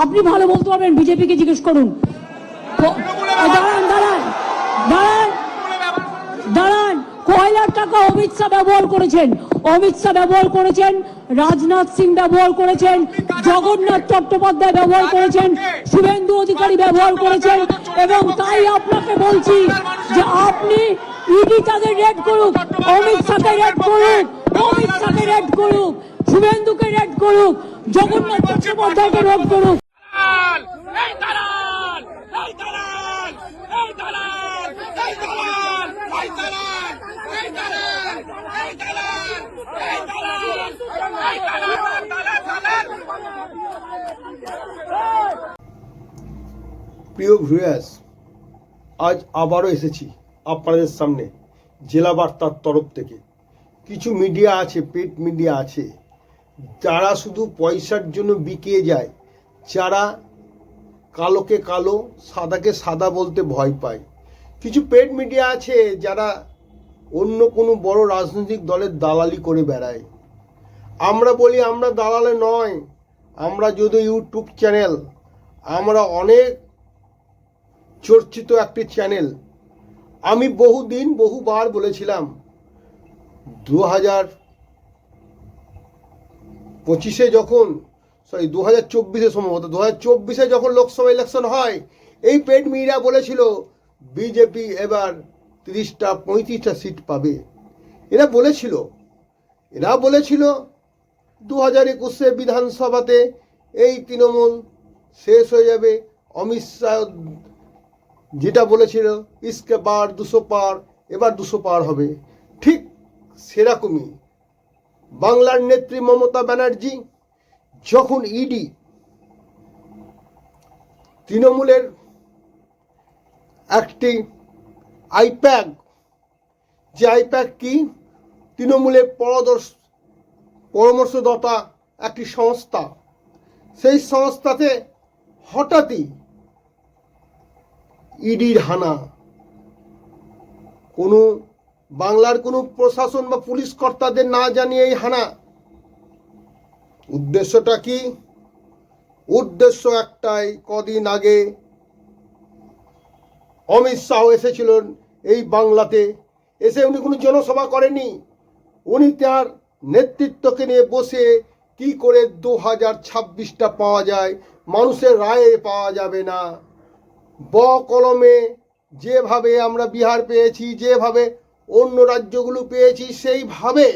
আপনি ভালো বলতে পারবেন, বিজেপিকে জিজ্ঞেস করুন। দাঁড়ান দাঁড়ান দাঁড়ান দাঁড়ান, কয়লার টাকা অমিত শাহ ব্যবহার করেছেন, অমিত শাহ ব্যবহার করেছেন, রাজনাথ সিং ব্যবহার করেছেন, জগন্নাথ চট্টোপাধ্যায় ব্যবহার করেছেন, শুভেন্দু অধিকারী ব্যবহার করেছেন। এবং তাই আপনাকে বলছি যে আপনি ইডি তাদের রেড করুক, অমিত শাহকে রেড করুক, অমিত শাহকে রেড করুক, শুভেন্দুকে রেড করুক, জগন্নাথ চট্টোপাধ্যায়কে রেড করুক। প্রিয় ভিউয়ার্স, আজ আবারও এসেছি আপনাদের সামনে জেলা বার্তার তরফ থেকে। কিছু মিডিয়া আছে, পেড মিডিয়া আছে, যারা শুধু পয়সার জন্য বিকিয়ে যায়, যারা কালোকে কালো সাদাকে সাদা বলতে ভয় পায়। কিছু পেড মিডিয়া আছে যারা অন্য কোনো বড় রাজনৈতিক দলের দালালি করে বেড়ায়। আমরা বলি আমরা দালালে নয়, আমরা যদি ইউটিউব চ্যানেল, আমরা অনেক চর্চিত একটি চ্যানেল। আমি বহুবার বলেছিলাম 2025-এ যখন 2024-এ সম্ভবত 2024-এ যখন লোকসভা ইলেকশন হয়, এই পেড মিডিয়া বলেছিল বিজেপি এবার 30-35টা সিট পাবে। এরা বলেছিল 2021-এ বিধানসভাতে এই তৃণমূল শেষ হয়ে যাবে। অমিত শাহ যেটা বলেছিল ইসকে বার 200 পার, এবার 200 পার হবে। ঠিক সেরকমই বাংলার নেত্রী মমতা ব্যানার্জি যখন ইডি তৃণমূলের একটি আইপ্যাক, যে আইপ্যাক কি, তৃণমূলের পরামর্শদাতা একটি সংস্থা, সেই সংস্থাতে হঠাৎই ইডির হানা। কোনো বাংলার কোনো প্রশাসন বা পুলিশ কর্তাদের না জানিয়ে এই হানা। উদ্দেশ্যটা কি? উদ্দেশ্য একটাই, কদিন আগে অমিত শাহ এসেছিলেন এই বাংলাতে। এসে উনি কোনো জনসভা করেনি, উনি তার নেতৃত্বকে নিয়ে বসে কি করে 2026টা পাওয়া যায়, মানুষের রায়ে পাওয়া যাবে না। কলমে যেভাবে আমরা বিহার পেয়েছি, যেভাবে অন্য রাজ্যগুলো পেয়েছি, সেইভাবে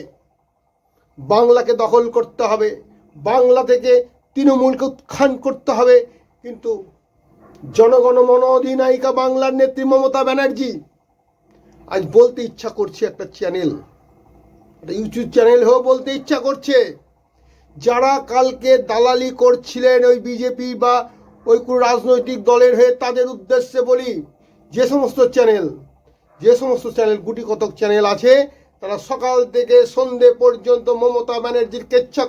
বাংলাকে দখল করতে হবে, বাংলা থেকে তৃণমূলকে উৎখান করতে হবে। কিন্তু জনগণমন অধিনায়িকা বাংলার নেত্রী মমতা ব্যানার্জি আজ বলতে ইচ্ছা করছে, একটা চ্যানেল, একটা ইউটিউব চ্যানেল হয়েও বলতে ইচ্ছা করছে, যারা কালকে দালালি করছিলেন ওই বিজেপি বা ওই কোনো রাজনৈতিক দলের হয়ে, তাদের উদ্দেশ্যে বলি, যে সমস্ত চ্যানেল গুটি কতক চ্যানেল আছে, তারা সকাল থেকে সন্ধে পর্যন্ত মমতা ব্যানার্জির কেচ্ছা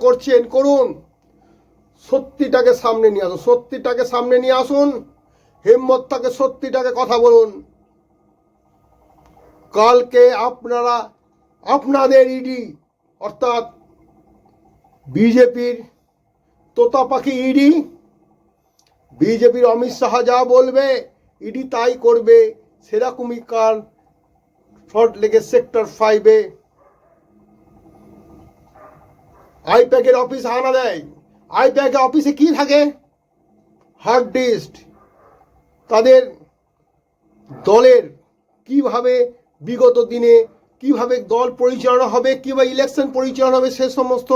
করুন। সত্যিটাকে সামনে নিয়ে আসুন, হিম্মত থাকে সত্যিটাকে কথা বলুন। কালকে আপনারা আপনাদের ইডি, অর্থাৎ বিজেপির তোতা পাখি ইডি, বিজেপির অমিত শাহ যা বলবে ইডি তাই করবে। সেরকমই কাল সল্ট লেকের সেক্টর 5-এ আইপ্যাকের অফিস হানা দেয়। আইপ্যাকের অফিসে কি থাকে? হার্ড ডিস্ক, তাদের দলের কিভাবে বিগত দিনে কিভাবে দল পরিচালনা হবে, কিভাবে ইলেকশন পরিচালনা হবে, সে সমস্ত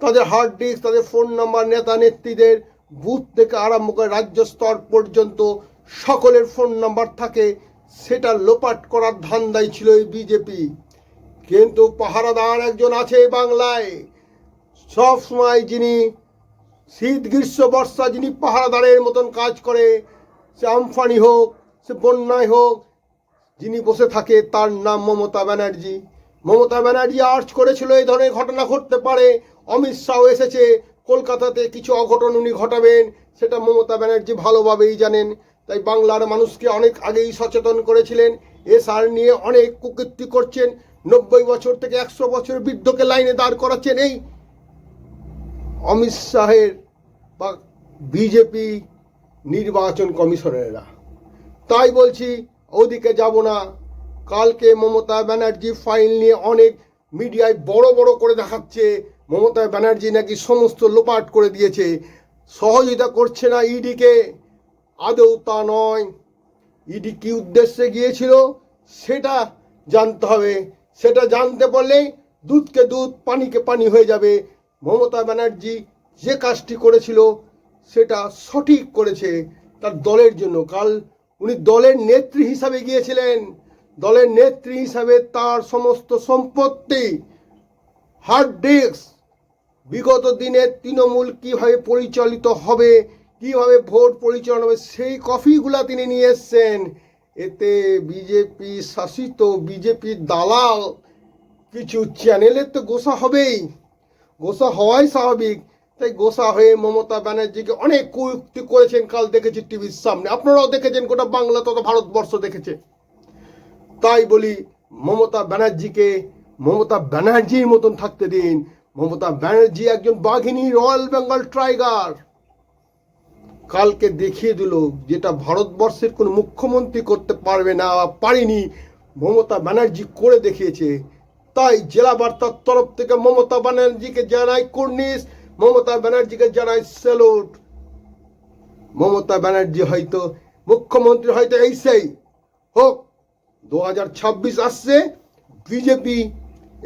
তাদের হার্ড ডিস্ক, তাদের ফোন নাম্বার, নেতা নেত্রীদের বুথ থেকে আরম্ভ করে রাজ্য স্তর পর্যন্ত সকলের ফোন নাম্বার থাকে। সেটা লোপাট করার ধান্দাই ছিল এই বিজেপি। কিন্তু পাহারাদার একজন আছে বাংলায়, সব সময় যিনি শীত গ্রীষ্ম বর্ষা যিনি পাহারাদারের মতন কাজ করে, সে আমফানি হোক, সে বন্যায় হোক, যিনি বসে থাকে, তার নাম মমতা ব্যানার্জি। মমতা ব্যানার্জি আর্জ করেছিল এই ধরনের ঘটনা ঘটতে পারে। অমিত শাহ এসেছে, কলকাতাতে কিছু অঘটন উনি ঘটাবেন, সেটা মমতা ব্যানার্জি ভালোভাবেই জানেন। তাই বাংলার মানুষকে অনেক আগেই সচেতন করেছিলেন। এসআর নিয়ে অনেক কুকীর্তি করছেন, 90 বছর থেকে 100 বছরের বৃদ্ধকে লাইনে দাঁড় করাচ্ছেন। এই অমিত শাহের বা বিজেপি নির্বাচন কমিশনাররা। তাই বলছি ওদিকে যাব না। কালকে মমতা ব্যানার্জি ফাইল নিয়ে অনেক মিডিয়ায় বড় বড় করে দেখাচ্ছে মমতা ব্যানার্জি নাকি সমস্ত লোপাট করে দিয়েছে, সহযোগিতা করছে না ইডিকে। আদৌ তা নয়। ইডি কি উদ্দেশ্যে গিয়েছিল সেটা জানতে হবে। সেটা জানতে পারলেই দুধকে দুধ পানিকে পানি হয়ে যাবে। মমতা ব্যানার্জি যে কাজটি করেছিল সেটা সঠিক করেছে তার দলের জন্য। কাল উনি দলের নেত্রী হিসাবে গিয়েছিলেন। দলের নেত্রী হিসাবে তার সমস্ত সম্পত্তি, হার্ড ডিস্ক, বিগত দিনে তৃণমূল কিভাবে পরিচালিত হবে, কিভাবে ভোট পরিচালনা হবে, সেই কপিগুলা তিনি নিয়ে এসছেন। এতে বিজেপি শাসিত, বিজেপি দালাল কিছু চ্যানেলের তো গোসা হবেই, গোসা হওয়াই স্বাভাবিক। তাই গোসা হয়ে মমতা ব্যানার্জিকে অনেক কুয়ুক্তি করেছেন। কাল দেখেছি টিভির সামনে, আপনারাও দেখেছেন, গোটা বাংলা তথা ভারতবর্ষ দেখেছে। তাই বলি মমতা ব্যানার্জিকে মমতা ব্যানার্জির মতন থাকতে দিন। মমতা ব্যানার্জি একজন বাঘিনী, রয়্যাল বেঙ্গল টাইগার। কালকে দেখিয়ে দিল যেটা ভারতবর্ষের কোন মুখ্যমন্ত্রী করতে পারবে না, পারেনি, মমতা ব্যানার্জি করে দেখিয়েছে। তাই জেলা বার্তার তরফ থেকে মমতা ব্যানার্জিকে জানাই কুর্নিশ, মমতা ব্যানার্জিকে জানাই স্যালুট। মমতা ব্যানার্জি হয়তো মুখ্যমন্ত্রী হয়তো এই সেই হোক, 2026 আসছে, বিজেপি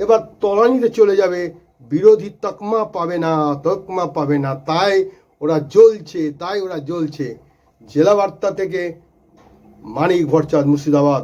এবার তলানিতে চলে যাবে, বিরোধী তকমা পাবে না, তকমা পাবে না। তাই ওরা জ্বলছে। জেলা বার্তা থেকে মানিক ভট্টাচার্য, মুর্শিদাবাদ।